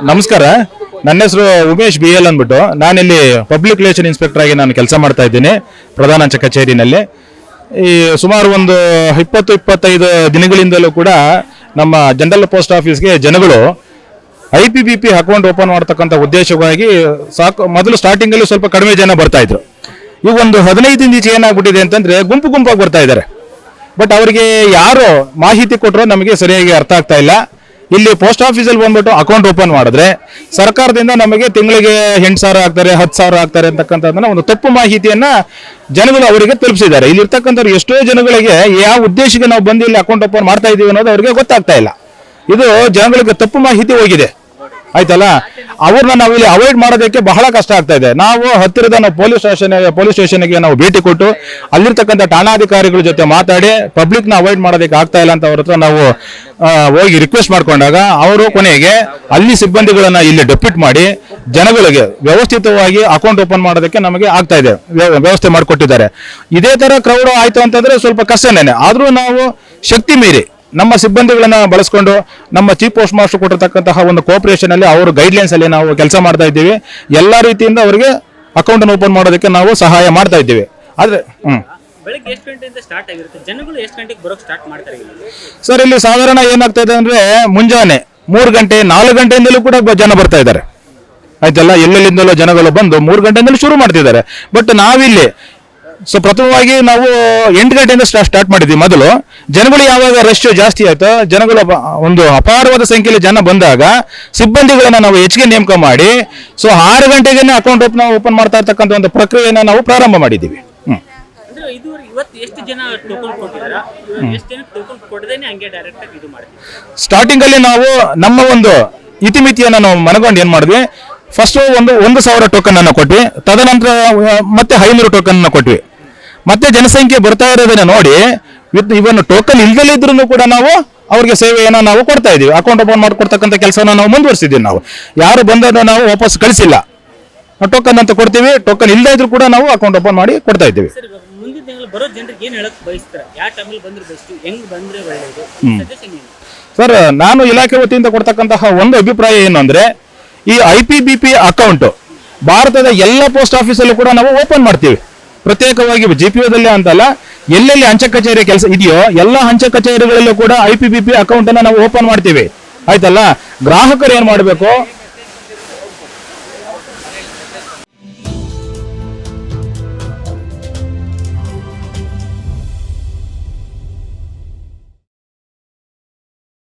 ನಮಸ್ಕಾರ. ನನ್ನ ಹೆಸರು ಉಮೇಶ್ BL ಅಂದ್ಬಿಟ್ಟು ನಾನಿಲ್ಲಿ ಪಬ್ಲಿಕ್ ರಿಲೇಷನ್ ಇನ್ಸ್ಪೆಕ್ಟರ್ ಆಗಿ ನಾನು ಕೆಲಸ ಮಾಡ್ತಾ ಇದ್ದೀನಿ ಪ್ರಧಾನ ಅಂಚೆ ಕಚೇರಿನಲ್ಲಿ. ಈ ಸುಮಾರು ಒಂದು 20-25 ದಿನಗಳಿಂದಲೂ ಕೂಡ ನಮ್ಮ ಜನರಲ್ ಪೋಸ್ಟ್ ಆಫೀಸ್ಗೆ ಜನಗಳು IPPP ಅಕೌಂಟ್ ಓಪನ್ ಮಾಡ್ತಕ್ಕಂಥ ಉದ್ದೇಶವಾಗಿ ಮೊದಲು ಸ್ಟಾರ್ಟಿಂಗಲ್ಲಿ ಸ್ವಲ್ಪ ಕಡಿಮೆ ಜನ ಬರ್ತಾ ಇದ್ರು. ಈಗ ಒಂದು 15 ದಿನ ಈಚೆ ಏನಾಗ್ಬಿಟ್ಟಿದೆ ಅಂತಂದ್ರೆ ಗುಂಪಾಗಿ ಬರ್ತಾ ಇದ್ದಾರೆ. ಬಟ್ ಅವರಿಗೆ ಯಾರು ಮಾಹಿತಿ ಕೊಟ್ಟರು ನಮಗೆ ಸರಿಯಾಗಿ ಅರ್ಥ ಆಗ್ತಾ ಇಲ್ಲ. ಇಲ್ಲಿ ಪೋಸ್ಟ್ ಆಫೀಸಲ್ಲಿ ಬಂದ್ಬಿಟ್ಟು ಅಕೌಂಟ್ ಓಪನ್ ಮಾಡಿದ್ರೆ ಸರ್ಕಾರದಿಂದ ನಮಗೆ ತಿಂಗಳಿಗೆ 8,000 ಆಗ್ತಾರೆ, 10,000 ಆಗ್ತಾರೆ ಅಂತಕ್ಕಂಥದ್ದನ್ನ ಒಂದು ತಪ್ಪು ಮಾಹಿತಿಯನ್ನ ಜನಗಳು ಅವರಿಗೆ ತಲುಪಿಸಿದ್ದಾರೆ. ಇಲ್ಲಿ ಇರ್ತಕ್ಕಂಥವ್ರು ಎಷ್ಟೋ ಜನಗಳಿಗೆ ಯಾವ ಉದ್ದೇಶಕ್ಕೆ ನಾವು ಬಂದು ಇಲ್ಲಿ ಅಕೌಂಟ್ ಓಪನ್ ಮಾಡ್ತಾ ಇದೀವಿ ಅನ್ನೋದು ಅವರಿಗೆ ಗೊತ್ತಾಗ್ತಾ ಇಲ್ಲ. ಇದು ಜನಗಳಿಗೆ ತಪ್ಪು ಮಾಹಿತಿ ಹೋಗಿದೆ, ಆಯ್ತಲ್ಲ. ಅವ್ರನ್ನ ನಾವು ಇಲ್ಲಿ ಅವಾಯ್ಡ್ ಮಾಡೋದಕ್ಕೆ ಬಹಳ ಕಷ್ಟ ಆಗ್ತಾ ಇದೆ. ನಾವು ಹತ್ತಿರದ ಪೊಲೀಸ್ ಸ್ಟೇಷನ್ಗೆ ನಾವು ಭೇಟಿ ಕೊಟ್ಟು ಅಲ್ಲಿರ್ತಕ್ಕಂಥ ಠಾಣಾಧಿಕಾರಿಗಳ ಜೊತೆ ಮಾತಾಡಿ ಪಬ್ಲಿಕ್ನ ಅವಾಯ್ಡ್ ಮಾಡೋದಕ್ಕೆ ಆಗ್ತಾ ಇಲ್ಲ ಅಂತ ಅವ್ರ ಹತ್ರ ನಾವು ಹೋಗಿ ರಿಕ್ವೆಸ್ಟ್ ಮಾಡ್ಕೊಂಡಾಗ ಅವರು ಕೊನೆಗೆ ಅಲ್ಲಿ ಸಿಬ್ಬಂದಿಗಳನ್ನ ಇಲ್ಲಿ ಡೆಪ್ಯೂಟ್ ಮಾಡಿ ಜನಗಳಿಗೆ ವ್ಯವಸ್ಥಿತವಾಗಿ ಅಕೌಂಟ್ ಓಪನ್ ಮಾಡೋದಕ್ಕೆ ನಮಗೆ ಆಗ್ತಾ ಇದೆ, ವ್ಯವಸ್ಥೆ ಮಾಡಿಕೊಟ್ಟಿದ್ದಾರೆ. ಇದೇ ತರ ಕ್ರೌಡ್ ಆಯ್ತು ಅಂತಂದ್ರೆ ಸ್ವಲ್ಪ ಕಷ್ಟನೇನೆ. ಆದ್ರೂ ನಾವು ಶಕ್ತಿ ಮೀರಿ ನಮ್ಮ ಸಿಬ್ಬಂದಿಗಳನ್ನ ಬಳಸ್ಕೊಂಡು ನಮ್ಮ ಚೀಫ್ ಪೋಸ್ಟ್ ಮಾಸ್ಟರ್ ಕೊಟ್ಟಿರ್ತಕ್ಕಂತಹ ಒಂದು ಕೋಆಪರೇಷನ್ ಅಲ್ಲಿ ಅವರು ಗೈಡ್ಲೈನ್ಸ್ ಅಲ್ಲಿ ನಾವು ಕೆಲಸ ಮಾಡ್ತಾ ಇದ್ದೀವಿ. ಎಲ್ಲಾ ರೀತಿಯಿಂದ ಅವರಿಗೆ ಅಕೌಂಟ್ ಅನ್ನು ಓಪನ್ ಮಾಡೋದಕ್ಕೆ ನಾವು ಸಹಾಯ ಮಾಡ್ತಾ ಇದ್ದೀವಿ. ಆದ್ರೆ ಬೆಳಗ್ಗೆ ಎಷ್ಟು ಗಂಟೆಯಿಂದ ಸ್ಟಾರ್ಟ್ ಆಗಿರುತ್ತೆ? ಜನಗಳು ಎಷ್ಟು ಗಂಟೆಗೆ ಬರೋಕೆ ಸ್ಟಾರ್ಟ್ ಮಾಡ್ತಾರೆ ಸರ್? ಇಲ್ಲಿ ಸಾಧಾರಣ ಏನಾಗ್ತಾ ಇದೆ ಅಂದ್ರೆ ಮುಂಜಾನೆ 3 ಗಂಟೆ 4 ಗಂಟೆಯಿಂದಲೂ ಕೂಡ ಜನ ಬರ್ತಾ ಇದ್ದಾರೆ, ಆಯ್ತಲ್ಲ. ಎಲ್ಲೆಲ್ಲಿಂದಲೂ ಜನಗಳು ಬಂದು 3 ಗಂಟೆಯಿಂದಲೂ ಶುರು ಮಾಡ್ತಿದ್ದಾರೆ. ಬಟ್ ನಾವಿಲ್ಲಿ ಪ್ರಥಮವಾಗಿ ನಾವು 8 ಗಂಟೆಯಿಂದ ಸ್ಟಾರ್ಟ್ ಮಾಡಿದ್ವಿ. ಮೊದಲು ಜನಗಳು ಯಾವಾಗ ರಶ್ ಜಾಸ್ತಿ ಆಯ್ತು, ಜನಗಳು ಒಂದು ಅಪಾರವಾದ ಸಂಖ್ಯೆಯಲ್ಲಿ ಜನ ಬಂದಾಗ ಸಿಬ್ಬಂದಿಗಳನ್ನ ನಾವು ಹೆಚ್ಚಿಗೆ ನೇಮಕ ಮಾಡಿ 6 ಗಂಟೆಗೆ ಅಕೌಂಟ್ ಓಪನ್ ಮಾಡ್ತಾ ಇರ್ತಕ್ಕಂಥ ಒಂದು ಪ್ರಕ್ರಿಯೆಯನ್ನು ನಾವು ಪ್ರಾರಂಭ ಮಾಡಿದ್ದೀವಿ. ಸ್ಟಾರ್ಟಿಂಗ್ ಅಲ್ಲಿ ನಾವು ನಮ್ಮ ಒಂದು ಇತಿಮಿತಿಯನ್ನು ನಾವು ಮನಗೊಂಡು ಏನ್ ಮಾಡಿದ್ವಿ, ಫಸ್ಟ್ 1,000 ಟೋಕನ್ ಅನ್ನು ಕೊಟ್ವಿ. ತದನಂತರ ಮತ್ತೆ 500 ಟೋಕನ್ ಅನ್ನು ಕೊಟ್ವಿ. ಮತ್ತೆ ಜನಸಂಖ್ಯೆ ಬರ್ತಾ ಇರೋದನ್ನ ನೋಡಿ ಇವನ್ ಟೋಕನ್ ಇಲ್ದಲೇ ಇದ್ರೂ ಕೂಡ ನಾವು ಅವ್ರಿಗೆ ಸೇವೆಯನ್ನು ನಾವು ಕೊಡ್ತಾ ಇದೀವಿ. ಅಕೌಂಟ್ ಓಪನ್ ಮಾಡ್ಕೊಡ್ತಕ್ಕಂಥ ಕೆಲಸವನ್ನು ನಾವು ಮುಂದುವರಿಸಿದ್ದೀವಿ. ನಾವು ಯಾರು ಬಂದನ್ನು ನಾವು ವಾಪಸ್ ಕಳಿಸಿಲ್ಲ. ಟೋಕನ್ ಅಂತ ಕೊಡ್ತೀವಿ, ಟೋಕನ್ ಇಲ್ಲದೇ ಇದ್ರೂ ಕೂಡ ನಾವು ಅಕೌಂಟ್ ಓಪನ್ ಮಾಡಿ ಕೊಡ್ತಾ ಇದ್ದೀವಿ. ಸರ್, ನಾನು ಇಲಾಖೆ ವತಿಯಿಂದ ಕೊಡ್ತಕ್ಕಂತಹ ಒಂದು ಅಭಿಪ್ರಾಯ ಏನು ಅಂದ್ರೆ, ಈ IPPP ಅಕೌಂಟ್ ಭಾರತದ ಎಲ್ಲ ಪೋಸ್ಟ್ ಆಫೀಸಲ್ಲೂ ಕೂಡ ನಾವು ಓಪನ್ ಮಾಡ್ತೀವಿ. ಪ್ರತ್ಯೇಕವಾಗಿ GPOದಲ್ಲಿ ಅಂತಲ್ಲ, ಎಲ್ಲೆಲ್ಲಿ ಅಂಚೆ ಕಚೇರಿ ಕೆಲಸ ಇದೆಯೋ ಎಲ್ಲ ಅಂಚೆ ಕಚೇರಿಗಳಲ್ಲೂ ಕೂಡ IPPP ಅಕೌಂಟ್ ಅನ್ನ ನಾವು ಓಪನ್ ಮಾಡ್ತೀವಿ, ಆಯ್ತಲ್ಲ. ಗ್ರಾಹಕರು ಏನ್ ಮಾಡಬೇಕು,